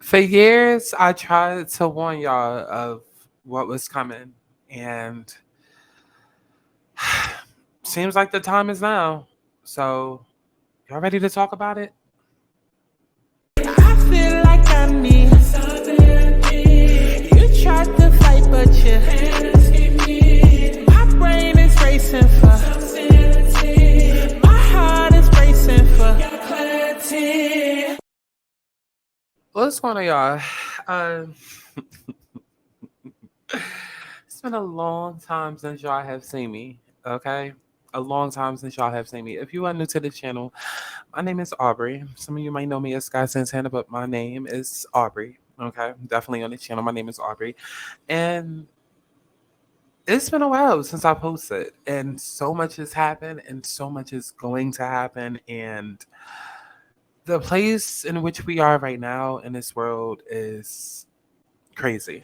For years, I tried to warn y'all of what was coming, and seems like the time is now. So, y'all ready to talk about it? I feel like I need you tried to fight, but you my brain is racing for my heart is racing for clarity. What's going on, y'all? Um, it's been a long time since y'all have seen me. Okay, a long time since y'all have seen me. If you are new to the channel, my name is Aubrey. Some of you might know me as Sky Santana, but my name is Aubrey. Okay, definitely on the channel. My name is Aubrey, and it's been a while since I posted, and so much has happened, and so much is going to happen, and the place in which we are right now in this world is crazy.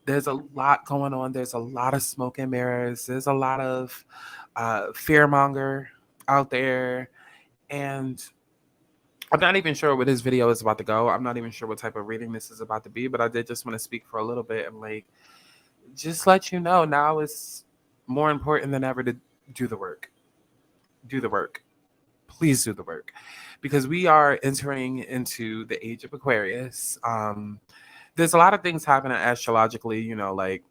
There's a lot going on. There's a lot of smoke and mirrors. There's a lot of fearmonger out there, and I'm not even sure where this video is about to go. I'm not even sure what type of reading this is about to be, but I did just want to speak for a little bit and just let you know now it's more important than ever to do the work. Do the work. Please do the work. Because we are entering into the age of Aquarius. There's a lot of things happening astrologically, like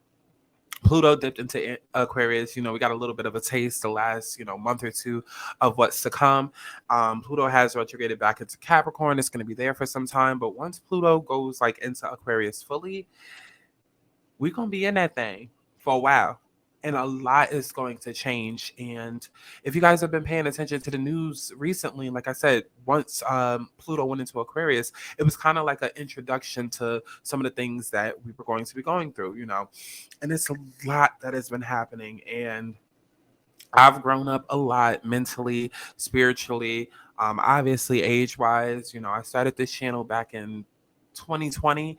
Pluto dipped into Aquarius. We got a little bit of a taste the last, month or two of what's to come. Pluto has retrograded back into Capricorn. It's going to be there for some time. But once Pluto goes like into Aquarius fully, we're going to be in that thing for a while. And a lot is going to change. And if you guys have been paying attention to the news recently, like I said, once Pluto went into Aquarius, it was kind of like an introduction to some of the things that we were going to be going through. And it's a lot that has been happening. And I've grown up a lot mentally, spiritually, obviously age wise. I started this channel back in 2020.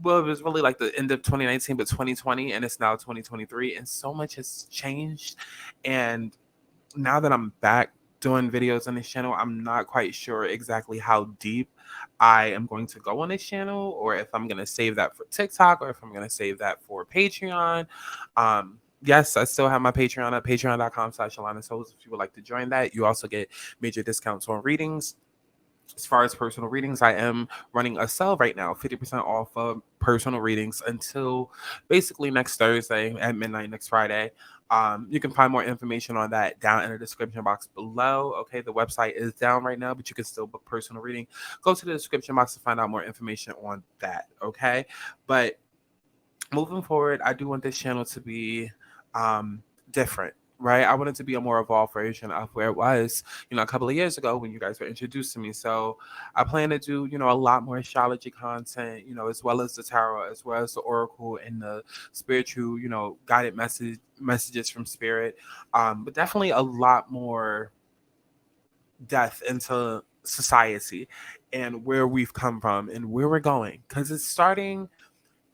Well, it was really like the end of 2019, but 2020, and it's now 2023, and so much has changed. And now that I'm back doing videos on this channel, I'm not quite sure exactly how deep I am going to go on this channel, or if I'm going to save that for TikTok, or if I'm going to save that for Patreon. Yes, I still have my Patreon at patreon.com/AlanaSouls if you would like to join that. You also get major discounts on readings. As far as personal readings, I am running a sale right now, 50% off of personal readings until basically next Thursday at midnight next Friday. You can find more information on that down in the description box below. Okay, the website is down right now, but you can still book personal reading. Go to the description box to find out more information on that. Okay, but moving forward, I do want this channel to be different. Right, I want it to be a more evolved version of where it was, a couple of years ago when you guys were introduced to me. So, I plan to do, a lot more astrology content, as well as the tarot, as well as the oracle and the spiritual, guided messages from spirit. But definitely a lot more depth into society and where we've come from and where we're going, because it's starting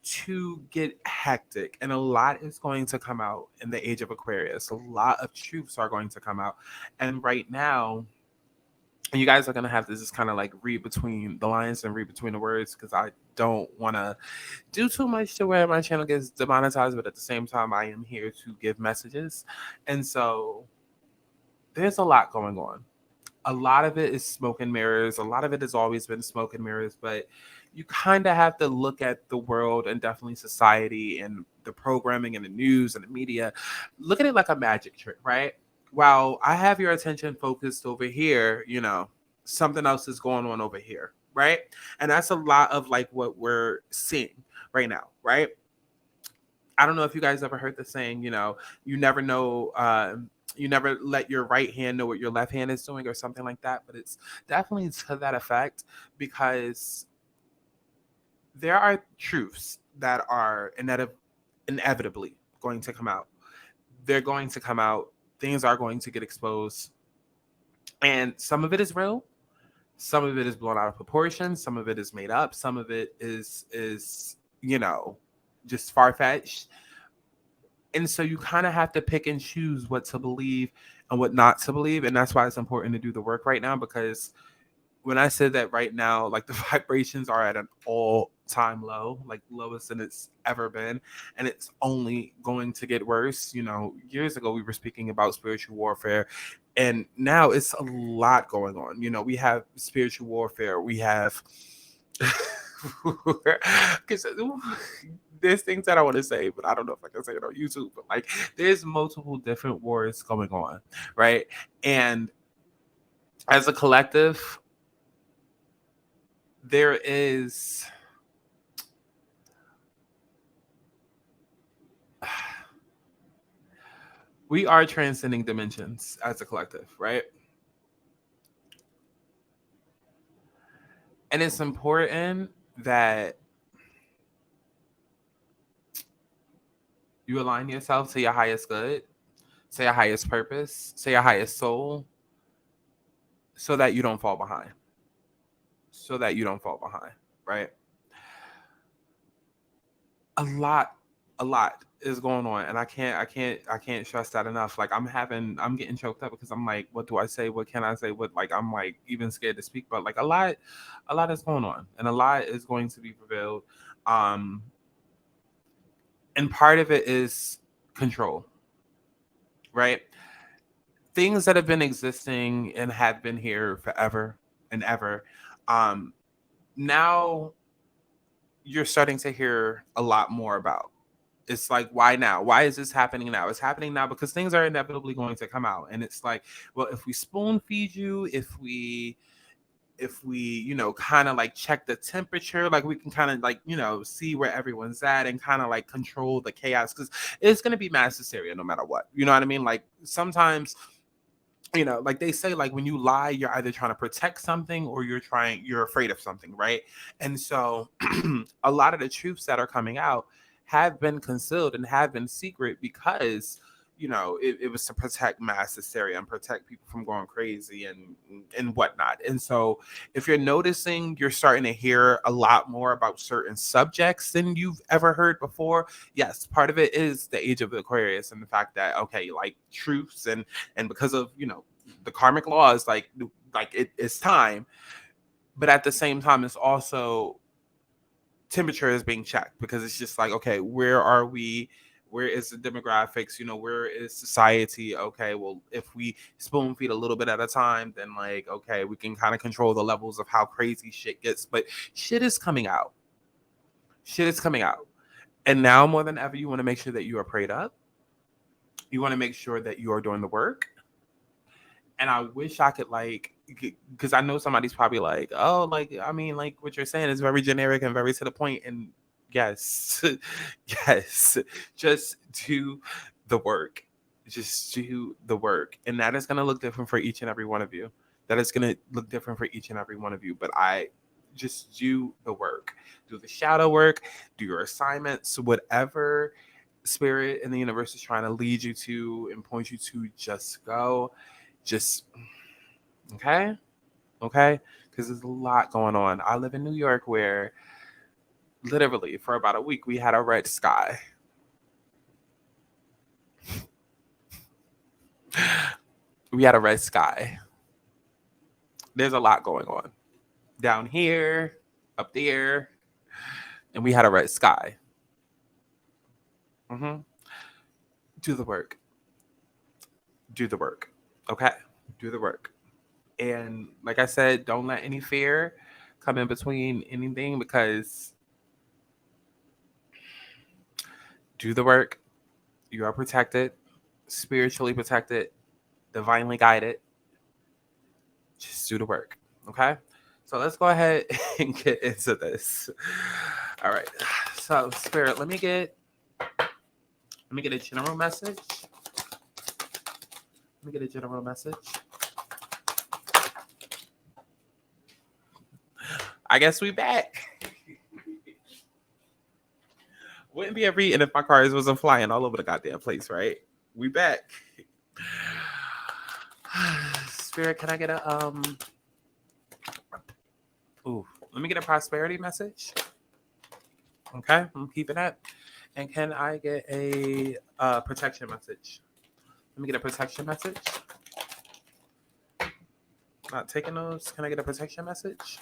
to get hectic and a lot is going to come out in the age of Aquarius. A lot of truths are going to come out. And right now, you guys are going to have to just kind of like read between the lines and read between the words, because I don't want to do too much to where my channel gets demonetized, but at the same time, I am here to give messages. And so there's a lot going on. A lot of it is smoke and mirrors. A lot of it has always been smoke and mirrors, but you kind of have to look at the world and definitely society and the programming and the news and the media. Look at it like a magic trick, right? While I have your attention focused over here, something else is going on over here, right? And that's a lot of like what we're seeing right now, right? I don't know if you guys ever heard the saying, you never know, you never let your right hand know what your left hand is doing or something like that. But it's definitely to that effect, because there are truths that are inevitably going to come out. They're going to come out. Things are going to get exposed. And some of it is real. Some of it is blown out of proportion. Some of it is made up. Some of it is just far fetched. And so you kind of have to pick and choose what to believe and what not to believe. And that's why it's important to do the work right now, because when I said that right now, like the vibrations are at an all-time low, like lowest than it's ever been, and it's only going to get worse. Years ago we were speaking about spiritual warfare, and now it's a lot going on. We have spiritual warfare, we have because there's things that I want to say, but I don't know if I can say it on YouTube. But like, there's multiple different wars going on, right? And as a collective, there is we are transcending dimensions as a collective, right? And it's important that you align yourself to your highest good, to your highest purpose, to your highest soul, so that you don't fall behind. So that you don't fall behind, right? A lot is going on, and I can't stress that enough. Like, I'm getting choked up because I'm like, what do I say? What can I say? What, like, I'm like even scared to speak, but like a lot is going on, and a lot is going to be revealed. Um, and part of it is control, right? Things that have been existing and have been here forever and ever. Now you're starting to hear a lot more about. It's like, why now? Why is this happening now? It's happening now because things are inevitably going to come out. And it's like, well, if we spoon feed you, if we kind of like check the temperature, like we can kind of like see where everyone's at and kind of like control the chaos, because it's going to be mass hysteria no matter what. You know what I mean? Like, sometimes, like they say, like when you lie, you're either trying to protect something or you're afraid of something, right? And so a lot of the truths that are coming out have been concealed and have been secret because it was to protect mass hysteria and protect people from going crazy and whatnot. And so if you're noticing, you're starting to hear a lot more about certain subjects than you've ever heard before. Yes, part of it is the age of Aquarius and the fact that, okay, like truths and because of the karmic laws, like it's time. But at the same time, it's also temperature is being checked, because it's just like, okay, where are we? Where is the demographics? Where is society? Okay, well, if we spoon feed a little bit at a time, then like, okay, we can kind of control the levels of how crazy shit gets. But shit is coming out. Shit is coming out. And now more than ever, you want to make sure that you are prayed up. You want to make sure that you are doing the work. And I wish I could, like, because I know somebody's probably like, oh, like, I mean, like what you're saying is very generic and very to the point. And yes, yes, just do the work. Just do the work. And that is going to look different for each and every one of you. That is going to look different for each and every one of you. But I just do the work. Do the shadow work. Do your assignments. Whatever spirit in the universe is trying to lead you to and point you to, just go. Just, okay, because there's a lot going on. I live in New York, where literally for about a week we had a red sky. We had a red sky. There's a lot going on down here, up there, and we had a red sky. Do the work. Do the work. Okay, do the work. And like I said, don't let any fear come in between anything, because do the work. You are protected, spiritually protected, divinely guided. Just do the work. Okay. So let's go ahead and get into this. All right. So Spirit, let me get a general message. I guess we back. Wouldn't be a reading if my cars wasn't flying all over the goddamn place, right? We back. Spirit, can I get a let me get a prosperity message. Okay, I'm keeping that. And can I get a protection message? Let me get a protection message. Not taking those. Can I get a protection message?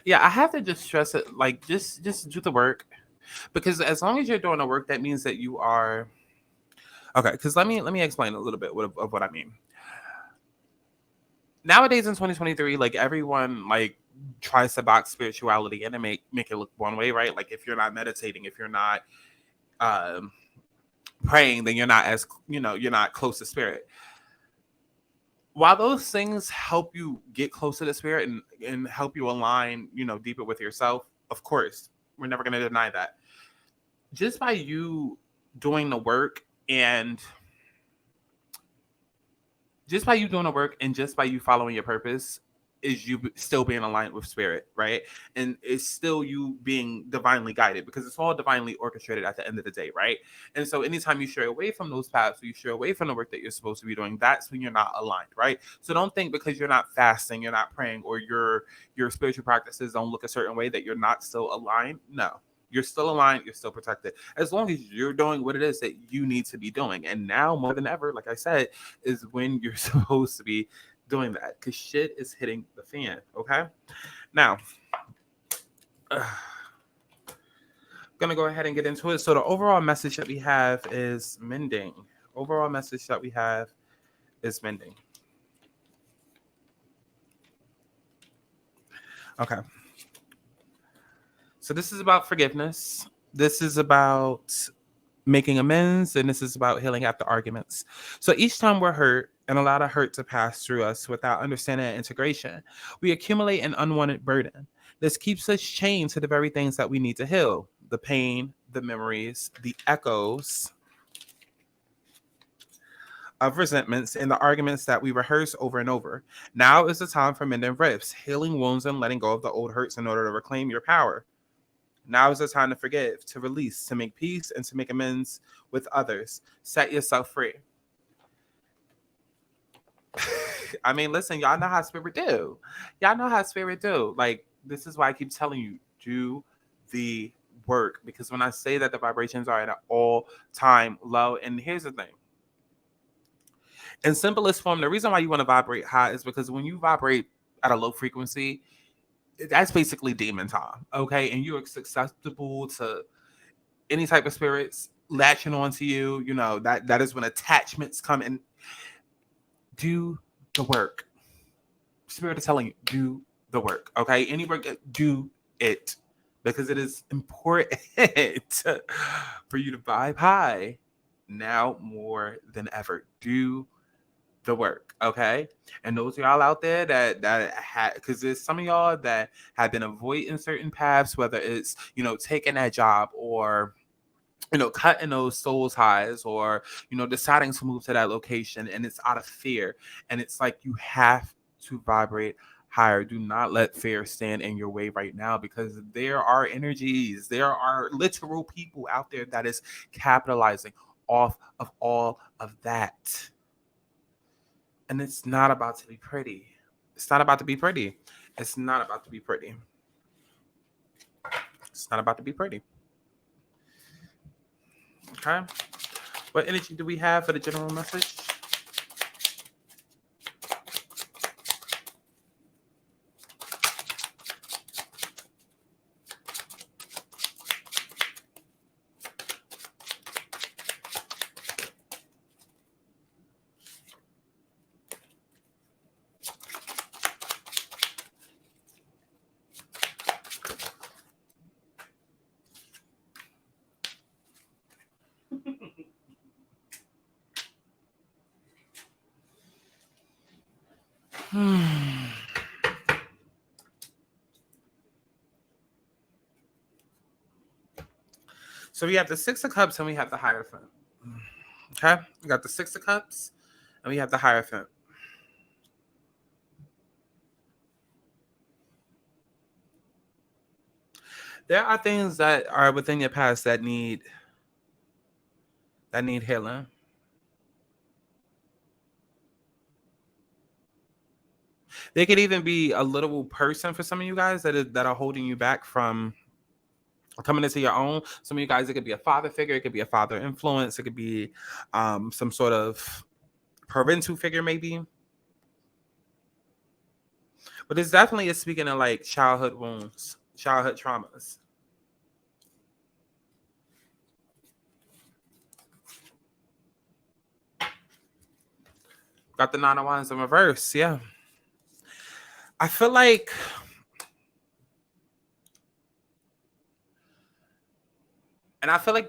Yeah, I have to just stress it. Like, just do the work, because as long as you're doing the work, that means that you are okay. Because let me explain a little bit of what I mean. Nowadays in 2023, like everyone like tries to box spirituality and to make it look one way, right? Like if you're not meditating, if you're not um, praying, then you're not as you're not close to spirit. While those things help you get closer to spirit and help you align, deeper with yourself, of course, we're never going to deny that. Just by you doing the work and just by you doing the work and just by you following your purpose is you still being aligned with spirit, right? And it's still you being divinely guided, because it's all divinely orchestrated at the end of the day, right? And so anytime you stray away from those paths, or you stray away from the work that you're supposed to be doing, that's when you're not aligned, right? So don't think because you're not fasting, you're not praying, or your spiritual practices don't look a certain way that you're not still aligned. No, you're still aligned, you're still protected, as long as you're doing what it is that you need to be doing. And now more than ever, like I said, is when you're supposed to be doing that, because shit is hitting the fan. Okay, now gonna go ahead and get into it. So the overall message that we have is mending. Overall message that we have is mending. Okay, so this is about forgiveness. This is about making amends, and this is about healing after arguments. So each time we're hurt and allow the hurt to pass through us without understanding and integration, we accumulate an unwanted burden. This keeps us chained to the very things that we need to heal: the pain, the memories, the echoes of resentments, and the arguments that we rehearse over and over. Now is the time for mending rifts, healing wounds, and letting go of the old hurts in order to reclaim your power. Now is the time to forgive, to release, to make peace, and to make amends with others. Set yourself free. I mean, listen, y'all know how spirit do. Y'all know how spirit do. Like, this is why I keep telling you, do the work. Because when I say that the vibrations are at an all-time low, and here's the thing. In simplest form, the reason why you want to vibrate high is because when you vibrate at a low frequency, that's basically demon time, okay? And you're susceptible to any type of spirits latching onto you. That is when attachments come in. Do the work. Spirit is telling you, do the work, okay? Any work, do it, because it is important for you to vibe high now more than ever. Do the work, okay? And those of y'all out there that had, because there's some of y'all that have been avoiding certain paths, whether it's taking that job, or cutting those soul ties, or deciding to move to that location, and it's out of fear. And it's like, you have to vibrate higher. Do not let fear stand in your way right now, because there are energies, there are literal people out there that is capitalizing off of all of that. And it's not about to be pretty. It's not about to be pretty. It's not about to be pretty. It's not about to be pretty. Okay. What energy do we have for the general message? So we have the Six of Cups and we have the Hierophant. Okay, we got the Six of Cups and we have the Hierophant. There are things that are within your past that need healing. They could even be a little person for some of you guys that are holding you back from coming into your own. Some of you guys, it could be a father figure, it could be a father influence, it could be some sort of parental figure, maybe. But it's definitely is speaking of like childhood wounds, childhood traumas. Got the Nine of Wands in reverse, yeah. I feel like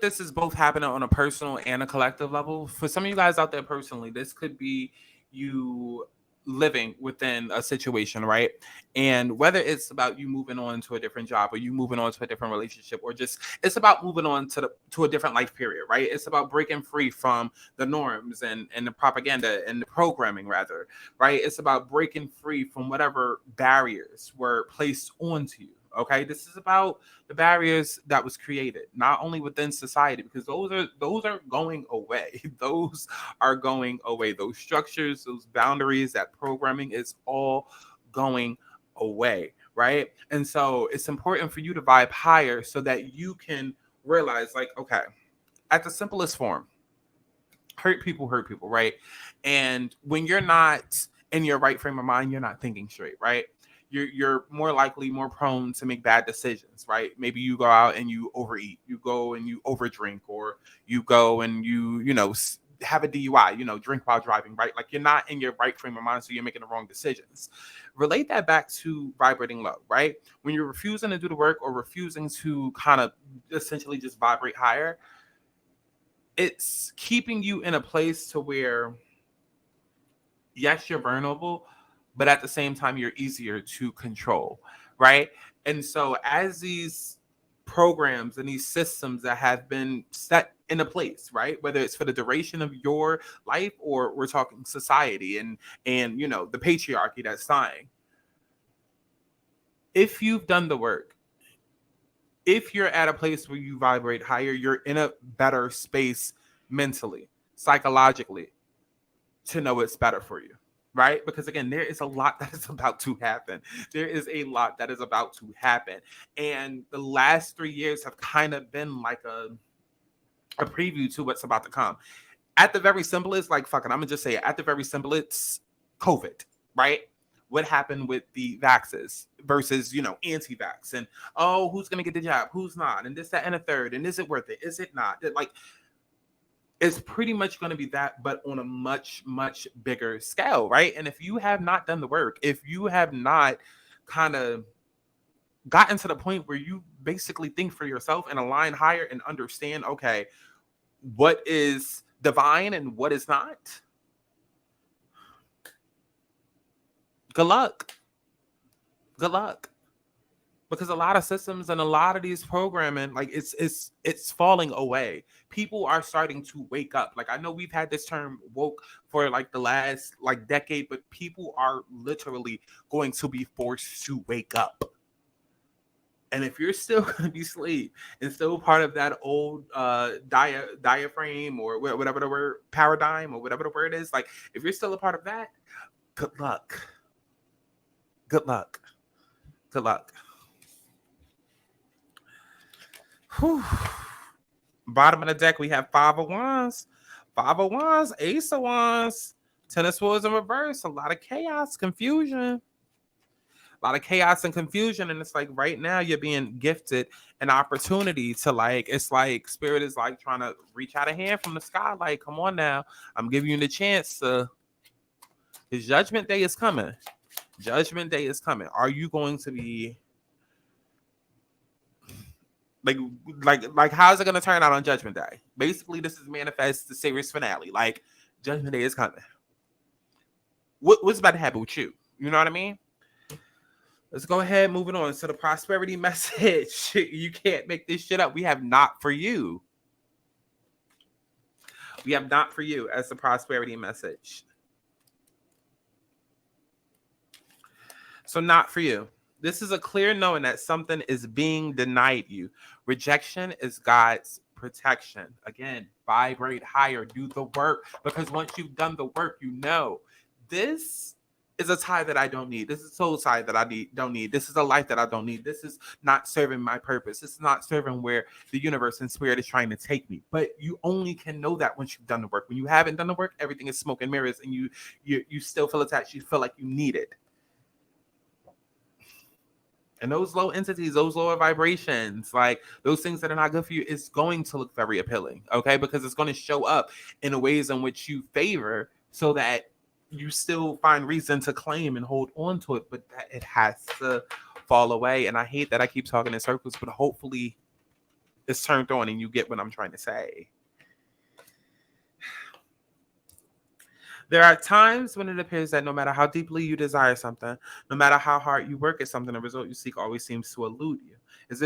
this is both happening on a personal and a collective level. For some of you guys out there personally, this could be you living within a situation, right? And whether it's about you moving on to a different job, or you moving on to a different relationship, or just it's about moving on to a different life period, right? It's about breaking free from the norms and the propaganda and the programming, rather, right? It's about breaking free from whatever barriers were placed onto you. Okay, this is about the barriers that was created, not only within society, because those are going away. Those are going away. Those structures, those boundaries, that programming is all going away, right? And so it's important for you to vibe higher so that you can realize, like, okay, at the simplest form, hurt people, right? And when you're not in your right frame of mind, you're not thinking straight, right? You're more likely more prone to make bad decisions, right? Maybe you go out and you overeat, you go and you overdrink, or you go and you know, have a DUI, you know, drink while driving, right? Like you're not in your right frame of mind, so you're making the wrong decisions. Relate that back to vibrating low, right? When you're refusing to do the work or refusing to kind of essentially just vibrate higher, it's keeping you in a place to where, yes, you're vulnerable, but at the same time, you're easier to control, right? And so as these programs and these systems that have been set into place, right, whether it's for the duration of your life, or we're talking society and you know, the patriarchy that's dying, if you've done the work, if you're at a place where you vibrate higher, you're in a better space mentally, psychologically, to know it's better for you, right? Because again, there is a lot that is about to happen. There is a lot that is about to happen. And the last 3 years have kind of been like a preview to what's about to come. At the very simplest, like, fucking, I'm gonna just say it, at the very simplest, COVID, right? What happened with the vaxes versus, you know, anti-vax, and oh, who's gonna get the job, who's not, and this, that, and a third, and is it worth it? Is it not? Like, it's pretty much going to be that, but on a much, much bigger scale, right? And if you have not done the work, if you have not kind of gotten to the point where you basically think for yourself and align higher and understand, okay, what is divine and what is not, good luck. Good luck. Because a lot of systems and a lot of these programming, like, it's falling away. People are starting to wake up. Like, I know we've had this term woke for like the last like decade, but people are literally going to be forced to wake up. And if you're still going to be asleep and still part of that old diaphragm, or whatever the word, paradigm, or whatever the word is, like, if you're still a part of that, good luck. Good luck. Good luck. Whew. Bottom of the deck, we have Five of Wands, Ace of Wands, Ten of Swords in reverse. A lot of chaos, confusion. A lot of chaos and confusion. And it's like right now you're being gifted an opportunity to, like, it's like Spirit is like trying to reach out a hand from the sky. Like, come on now. I'm giving you the chance to. His judgment day is coming. Judgment day is coming. Are you going to be like how's it going to turn out on Judgment Day? Basically, this is manifest the series finale. Like, Judgment Day is coming. What's about to happen with you? You know what I mean? Let's go ahead, moving on to the prosperity message. You can't make this shit up. We have not for you. We have not for you as the prosperity message. So not for you. This is a clear knowing that something is being denied you. Rejection is God's protection. Again, vibrate higher, do the work, because once you've done the work, you know this is a tie that I don't need. This is a soul tie that don't need. This is a life that I don't need. This is not serving my purpose. This is not serving where the universe and spirit is trying to take me. But you only can know that once you've done the work. When you haven't done the work, everything is smoke and mirrors, and you still feel attached. You feel like you need it. And those low entities, those lower vibrations, like those things that are not good for you, is going to look very appealing, okay? Because it's going to show up in the ways in which you favor, so that you still find reason to claim and hold on to it, but that it has to fall away. And I hate that I keep talking in circles, but hopefully it's turned on and you get what I'm trying to say. There are times when it appears that no matter how deeply you desire something, no matter how hard you work at something, the result you seek always seems to elude you. It's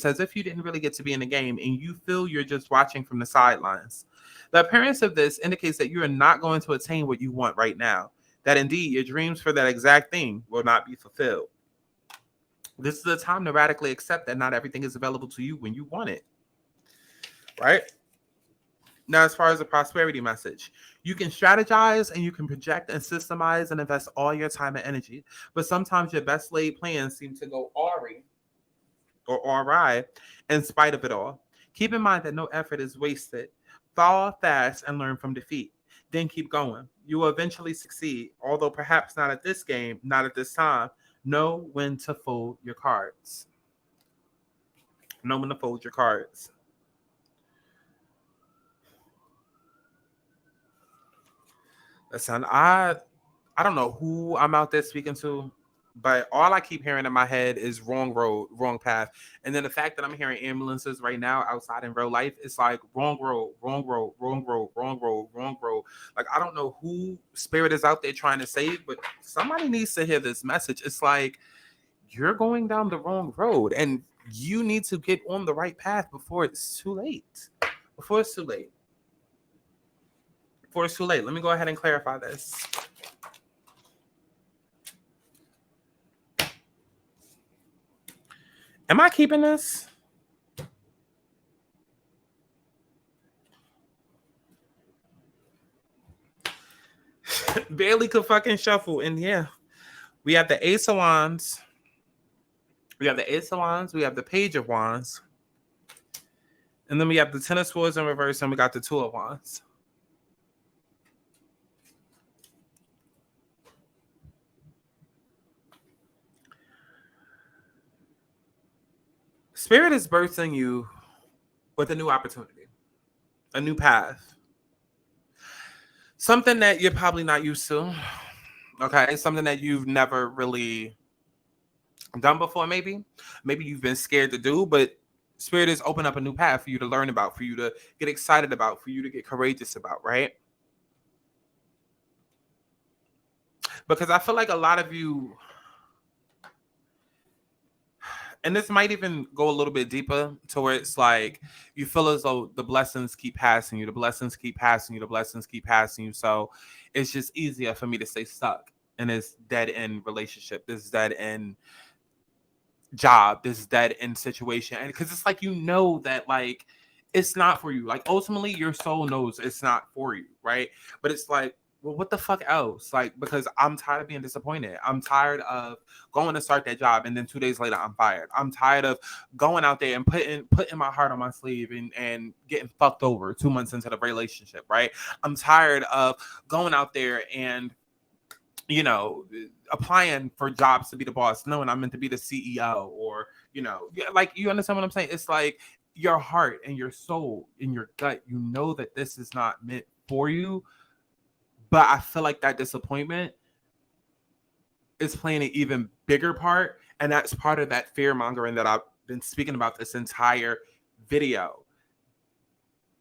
as if you didn't really get to be in the game and you feel you're just watching from the sidelines. The appearance of this indicates that you are not going to attain what you want right now. That indeed your dreams for that exact thing will not be fulfilled. This is the time to radically accept that not everything is available to you when you want it. Right? Now, as far as the prosperity message, you can strategize and you can project and systemize and invest all your time and energy. But sometimes your best laid plans seem to go awry in spite of it all. Keep in mind that no effort is wasted. Fall fast and learn from defeat. Then keep going. You will eventually succeed, although perhaps not at this game, not at this time. Know when to fold your cards. Know when to fold your cards. Listen, I don't know who I'm out there speaking to, but all I keep hearing in my head is wrong road, wrong path. And then the fact that I'm hearing ambulances right now outside in real life, it's like wrong road, wrong road, wrong road, wrong road, wrong road. Like, I don't know who spirit is out there trying to save, but somebody needs to hear this message. It's like, you're going down the wrong road and you need to get on the right path before it's too late. Before it's too late. Before it's too late. Let me go ahead and clarify this. Am I keeping this? Barely could fucking shuffle. And yeah, we have the Ace of Wands. We have the Ace of Wands. We have the Page of Wands. And then we have the Ten of Swords in reverse, and we got the Two of Wands. Spirit is birthing you with a new opportunity, a new path, something that you're probably not used to, okay? Something that you've never really done before, maybe. Maybe you've been scared to do, but Spirit is opening up a new path for you to learn about, for you to get excited about, for you to get courageous about, right? Because I feel like a lot of you, and this might even go a little bit deeper to where it's like you feel as though the blessings keep passing you, the blessings keep passing you, the blessings keep passing you. So it's just easier for me to stay stuck in this dead end relationship, this dead end job, this dead end situation. And because it's like, you know that like it's not for you. Like ultimately your soul knows it's not for you, right? But it's like, well, what the fuck else? Like, because I'm tired of being disappointed. I'm tired of going to start that job and then 2 days later I'm fired. I'm tired of going out there and putting my heart on my sleeve and getting fucked over 2 months into the relationship, right? I'm tired of going out there and, you know, applying for jobs to be the boss, knowing I'm meant to be the CEO, or, you know, like, you understand what I'm saying? It's like your heart and your soul in your gut, you know that this is not meant for you. But I feel like that disappointment is playing an even bigger part. And that's part of that fear mongering that I've been speaking about this entire video.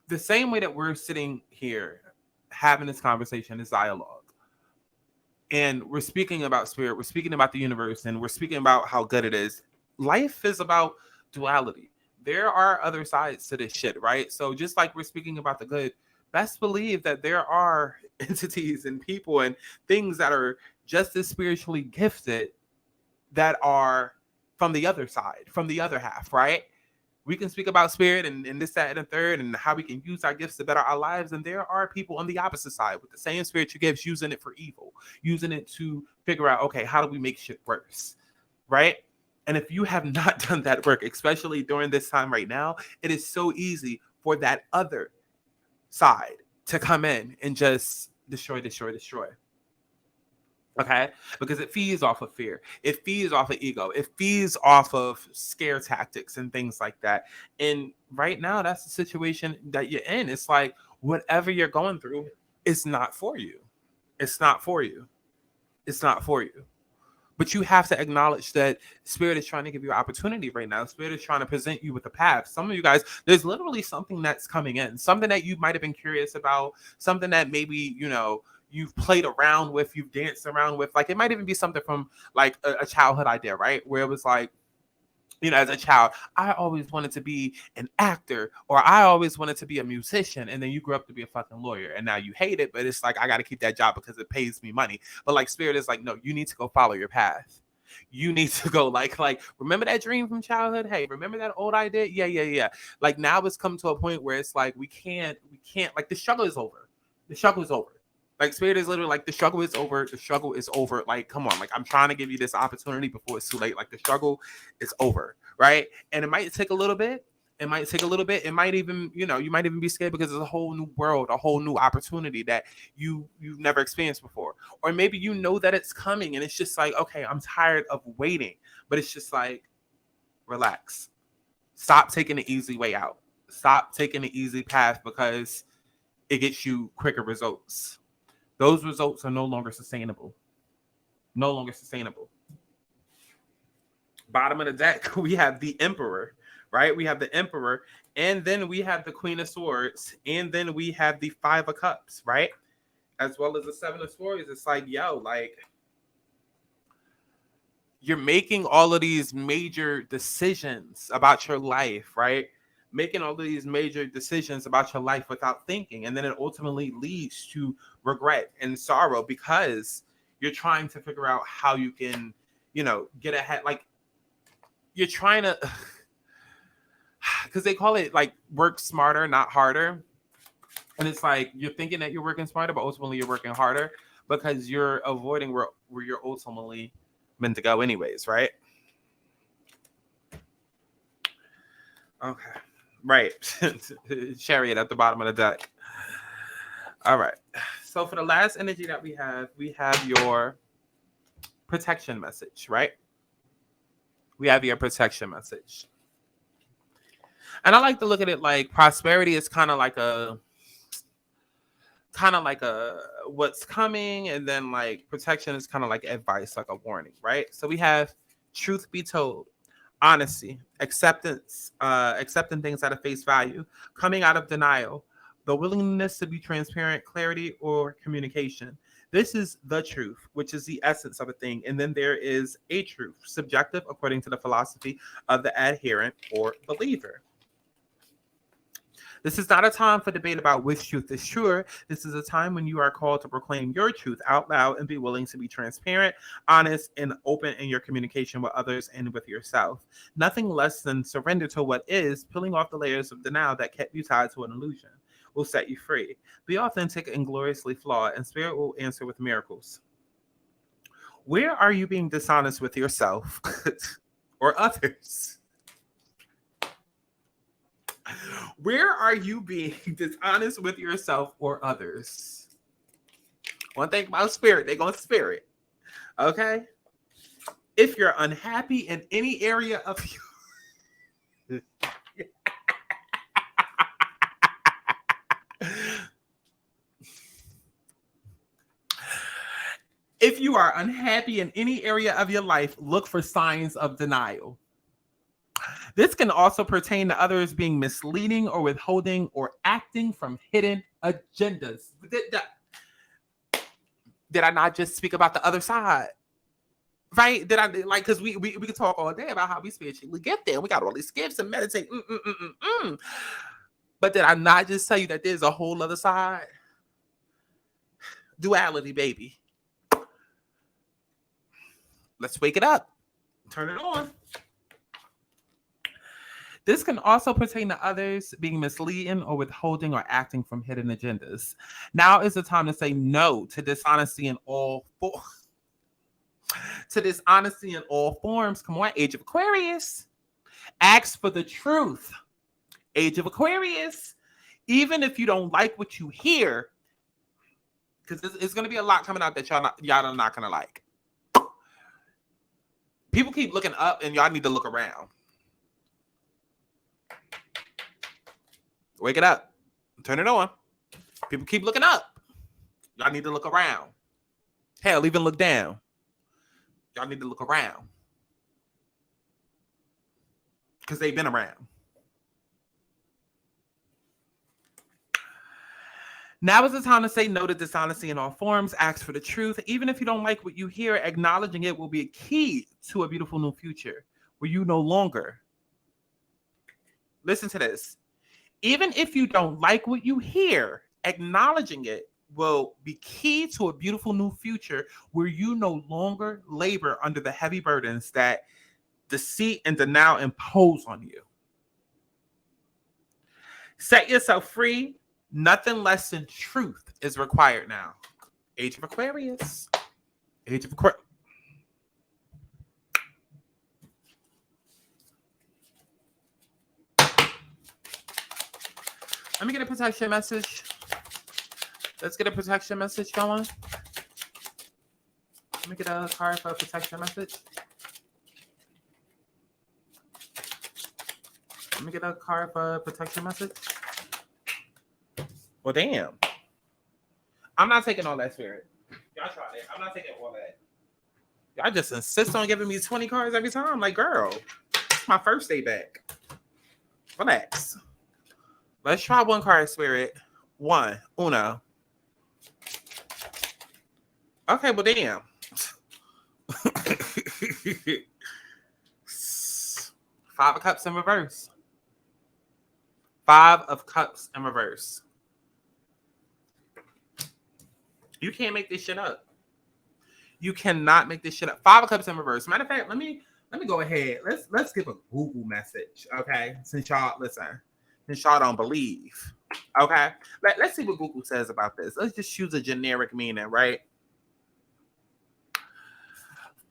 The same way that we're sitting here having this conversation, this dialogue, and we're speaking about spirit, we're speaking about the universe, and we're speaking about how good it is. Life is about duality. There are other sides to this shit, right? So just like we're speaking about the good, best believe that there are entities and people and things that are just as spiritually gifted that are from the other side, from the other half, right? We can speak about spirit and this, that, and the third, and how we can use our gifts to better our lives. And there are people on the opposite side with the same spiritual gifts using it for evil, using it to figure out, okay, how do we make shit worse? Right? And if you have not done that work, especially during this time right now, it is so easy for that other side to come in and just destroy. Okay, because it feeds off of fear, it feeds off of ego, it feeds off of scare tactics and things like that. And right now, that's the situation that you're in. It's like whatever you're going through, it's not for you. It's not for you. It's not for you. But you have to acknowledge that spirit is trying to give you opportunity right now. Spirit is trying to present you with a path. Some of you guys, there's literally something that's coming in, something that you might have been curious about, something that maybe, you've played around with, you've danced around with. Like, it might even be something from like a childhood idea, right? Where it was like, as a child, I always wanted to be an actor, or I always wanted to be a musician. And then you grew up to be a fucking lawyer, and now you hate it, but it's like, I got to keep that job because it pays me money. But like, spirit is like, no, you need to go follow your path. You need to go like, remember that dream from childhood? Hey, remember that old idea? Yeah. Like, now it's come to a point where it's like, we can't, like, the struggle is over. The struggle is over. Like, spirit is literally like, the struggle is over. The struggle is over. Like, come on. Like, I'm trying to give you this opportunity before it's too late. Like, the struggle is over, right? And it might take a little bit. It might take a little bit. It might even, you might even be scared because it's a whole new world, a whole new opportunity that you've never experienced before. Or maybe you know that it's coming and it's just like, okay, I'm tired of waiting. But it's just like, relax. Stop taking the easy way out. Stop taking the easy path because it gets you quicker results. Those results are no longer sustainable. No longer sustainable. Bottom of the deck, we have the Emperor, right? We have the Emperor, and then we have the Queen of Swords, and then we have the Five of Cups, right? As well as the Seven of Swords. It's like, like, you're making all of these major decisions about your life, right? Making all of these major decisions about your life without thinking. And then it ultimately leads to regret and sorrow because you're trying to figure out how you can, get ahead. Like, you're trying to, because they call it like work smarter, not harder. And it's like, you're thinking that you're working smarter, but ultimately you're working harder because you're avoiding where you're ultimately meant to go anyways, right? Okay. Right. Chariot at the bottom of the deck. All right. So for the last energy that we have your protection message, right? We have your protection message. And I like to look at it like prosperity is kind of like a what's coming, and then like protection is kind of like advice, like a warning, right? So we have truth be told, honesty, acceptance, accepting things at a face value, coming out of denial, the willingness to be transparent, clarity, or communication. This is the truth, which is the essence of a thing. And then there is a truth, subjective, according to the philosophy of the adherent or believer. This is not a time for debate about which truth is truer. This is a time when you are called to proclaim your truth out loud and be willing to be transparent, honest, and open in your communication with others and with yourself. Nothing less than surrender to what is, peeling off the layers of denial that kept you tied to an illusion, will set you free. Be authentic and gloriously flawed, and spirit will answer with miracles. Where are you being dishonest with yourself or others? Where are you being dishonest with yourself or others? One thing about spirit, they're going to spirit. Okay? If you're unhappy in any area of your... If you are unhappy in any area of your life, look for signs of denial. This can also pertain to others being misleading or withholding or acting from hidden agendas. Did I not just speak about the other side? Right? Did I like, because we could talk all day about how we spiritually get there. We got all these gifts and meditate. But did I not just tell you that there's a whole other side? Duality, baby. Let's wake it up. Turn it on. This can also pertain to others being misleading or withholding or acting from hidden agendas. Now is the time to say no to dishonesty in all forms. Come on, Age of Aquarius. Ask for the truth. Age of Aquarius. Even if you don't like what you hear, because it's going to be a lot coming out that y'all are not going to like. People keep looking up, and y'all need to look around. Wake it up. Turn it on. People keep looking up. Y'all need to look around. Hell, even look down. Y'all need to look around. Because they've been around. Now is the time to say no to dishonesty in all forms. Ask for the truth. Even if you don't like what you hear, acknowledging it will be a key to a beautiful new future where you no longer. Listen to this. Even if you don't like what you hear, acknowledging it will be key to a beautiful new future where you no longer labor under the heavy burdens that deceit and denial impose on you. Set yourself free. Nothing less than truth is required now. Age of Aquarius. Age of Aquarius. Let me get a protection message. Let's get a protection message going. Let me get a card for a protection message. Let me get a card for a protection message. Well, damn. I'm not taking all that, Spirit. Y'all try it. I'm not taking all that. Y'all just insist on giving me 20 cards every time. Like, girl, it's my first day back. Relax. Let's try one card, Spirit. Uno. Okay, well, damn. Five of Cups in reverse. Five of Cups in reverse. You can't make this shit up. You cannot make this shit up. Five of Cups in reverse. Matter of fact, let me go ahead. Let's give a Google message, okay? Since y'all don't believe, okay? Let's see what Google says about this. Let's just choose a generic meaning, right?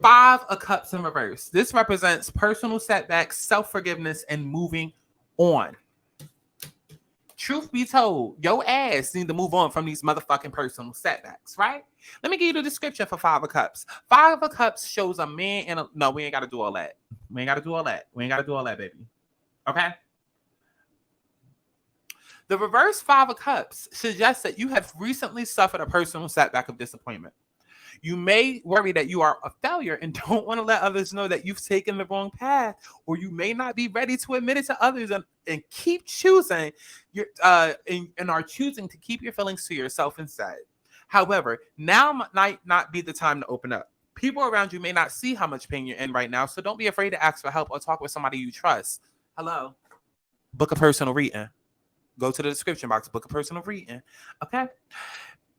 Five of Cups in reverse. This represents personal setbacks, self-forgiveness, and moving on. Truth be told, your ass need to move on from these motherfucking personal setbacks, right? Let me give you the description for Five of Cups. Five of Cups shows a man and no, we ain't got to do all that. We ain't got to do all that, baby. Okay? The reverse Five of Cups suggests that you have recently suffered a personal setback of disappointment. You may worry that you are a failure and don't want to let others know that you've taken the wrong path, or you may not be ready to admit it to others and keep choosing and are choosing to keep your feelings to yourself instead. However, now might not be the time to open up. People around you may not see how much pain you're in right now, so don't be afraid to ask for help or talk with somebody you trust. Hello? Book a personal reading. Go to the description box, book a personal reading. Okay?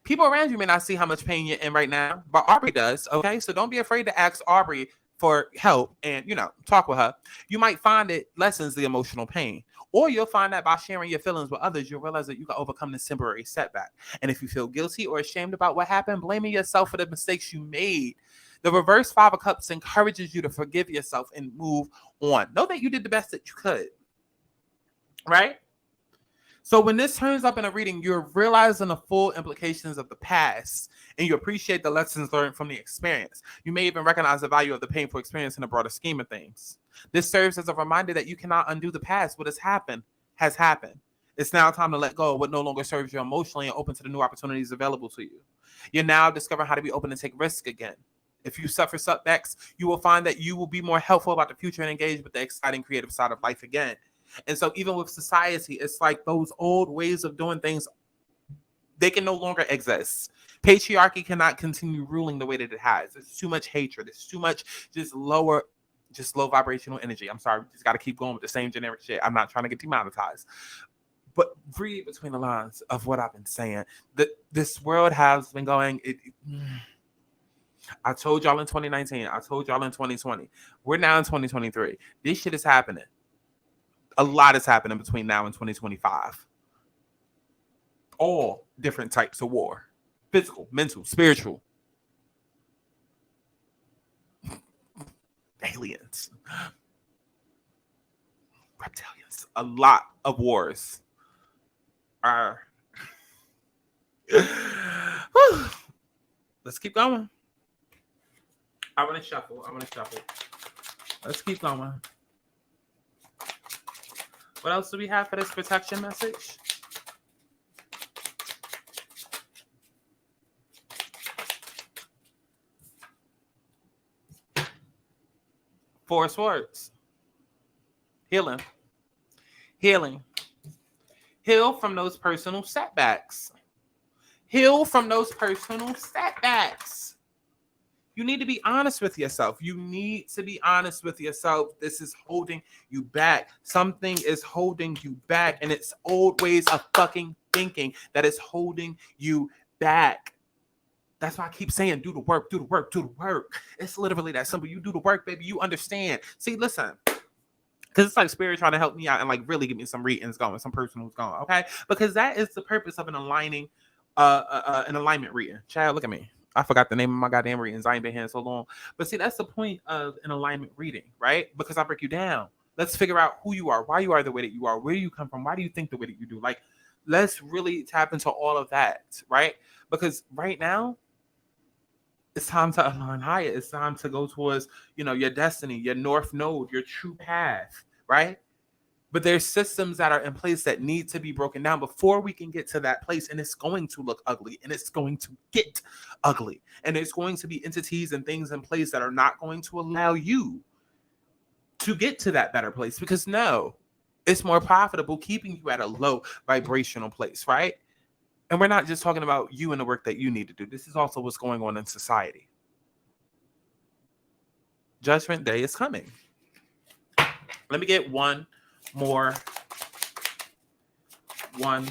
People around you may not see how much pain you're in right now, but Aubrey does, okay? So don't be afraid to ask Aubrey for help and, talk with her. You might find it lessens the emotional pain. Or you'll find that by sharing your feelings with others, you'll realize that you can overcome this temporary setback. And if you feel guilty or ashamed about what happened, blaming yourself for the mistakes you made. The reverse Five of Cups encourages you to forgive yourself and move on. Know that you did the best that you could, right? So when this turns up in a reading, you're realizing the full implications of the past and you appreciate the lessons learned from the experience. You may even recognize the value of the painful experience in the broader scheme of things. This serves as a reminder that you cannot undo the past. What has happened has happened. It's now time to let go of what no longer serves you emotionally and open to the new opportunities available to you. You're now discovering how to be open and take risks again. If you suffer setbacks, you will find that you will be more helpful about the future and engage with the exciting creative side of life again. And so even with society, it's like those old ways of doing things, they can no longer exist. Patriarchy cannot continue ruling the way that it has. There's too much hatred. There's too much low vibrational energy. I'm sorry. Just got to keep going with the same generic shit. I'm not trying to get demonetized. But read between the lines of what I've been saying. This world has been going... I told y'all in 2019. I told y'all in 2020. We're now in 2023. This shit is happening. A lot is happening between now and 2025. All different types of war. Physical, mental, spiritual. Aliens. Reptilians. A lot of wars are. Let's keep going. I want to shuffle. Let's keep going. What else do we have for this protection message? Four Swords. Healing. Healing. Heal from those personal setbacks. Heal from those personal setbacks. You need to be honest with yourself. You need to be honest with yourself. This is holding you back. Something is holding you back, and it's old ways of fucking thinking that is holding you back. That's why I keep saying, do the work, do the work, do the work. It's literally that simple. You do the work, baby. You understand. See, listen. Because it's like Spirit trying to help me out and like really give me some readings going, some personals going, okay? Because that is the purpose of an alignment reading. Child, look at me. I forgot the name of my goddamn readings. I ain't been here so long. But see, that's the point of an alignment reading, right? Because I break you down. Let's figure out who you are, why you are the way that you are, where you come from, why do you think the way that you do? Like, let's really tap into all of that, right? Because right now, it's time to align higher. It's time to go towards, your destiny, your north node, your true path, right? But there's systems that are in place that need to be broken down before we can get to that place. And it's going to look ugly, and it's going to get ugly. And there's going to be entities and things in place that are not going to allow you to get to that better place. Because no, it's more profitable keeping you at a low vibrational place, right? And we're not just talking about you and the work that you need to do. This is also what's going on in society. Judgment Day is coming. Let me get one more. I'm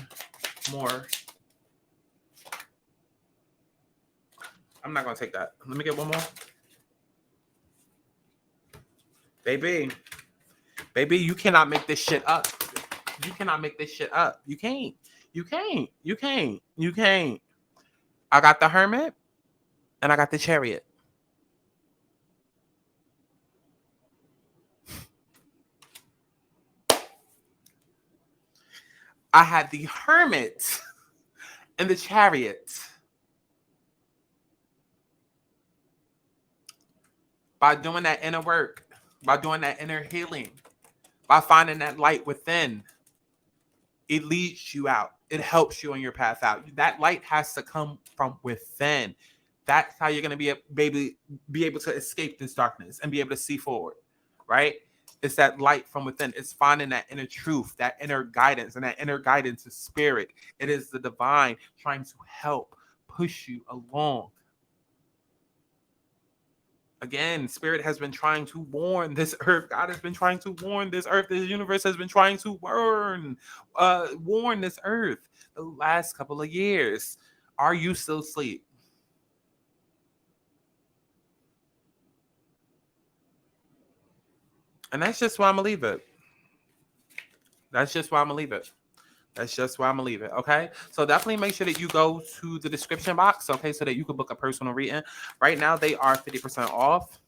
not going to take that. Let me get one more. Baby, you cannot make this shit up. You cannot make this shit up. You can't. You can't. I got the Hermit and I got the Chariot. I had the Hermit and the Chariot. By doing that inner work, by doing that inner healing, by finding that light within, it leads you out. It helps you on your path out. That light has to come from within. That's how you're going to be able to escape this darkness and be able to see forward, right? It's that light from within. It's finding that inner truth, that inner guidance, and that inner guidance is spirit. It is the divine trying to help push you along. Again, Spirit has been trying to warn this earth. God has been trying to warn this earth. This universe has been trying to warn this earth the last couple of years. Are you still asleep? And that's just why I'm going to leave it. Okay? So definitely make sure that you go to the description box, okay, so that you can book a personal reading. Right now, they are 50% off.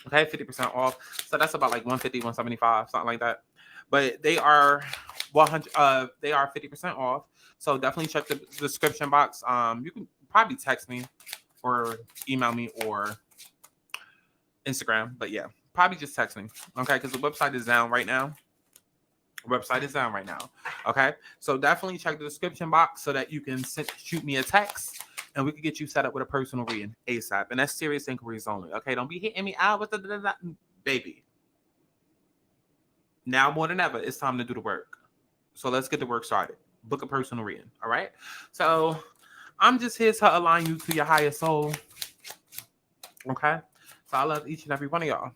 Okay, 50% off. So that's about like $150, $175, something like that. But they are 100. They are 50% off. So definitely check the description box. You can probably text me or email me or Instagram. But yeah, probably just text me. Okay, because the website is down right now. Okay, so definitely check the description box so that you can shoot me a text and we can get you set up with a personal reading ASAP. And that's serious inquiries only. Okay, don't be hitting me out with the baby. Now more than ever, it's time to do the work. So let's get the work started. Book a personal reading. All right. So I'm just here to align you to your higher soul. Okay. So I love each and every one of y'all,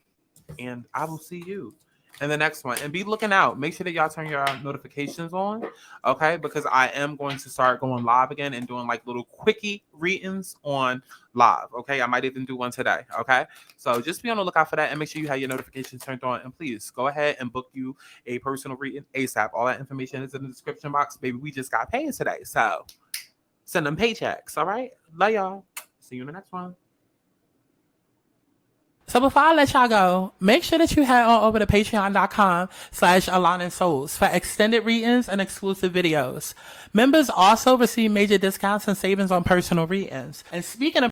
and I will see you in the next one. And be looking out. Make sure that y'all turn your notifications on, okay? Because I am going to start going live again and doing like little quickie readings on live, okay? I might even do one today, okay? So just be on the lookout for that and make sure you have your notifications turned on. And please go ahead and book you a personal reading ASAP. All that information is in the description box. Baby, we just got paid today. So send them paychecks, all right? Love y'all. See you in the next one. So before I let y'all go, make sure that you head on over to patreon.com/AlanaSouls for extended readings and exclusive videos. Members also receive major discounts and savings on personal readings. And speaking of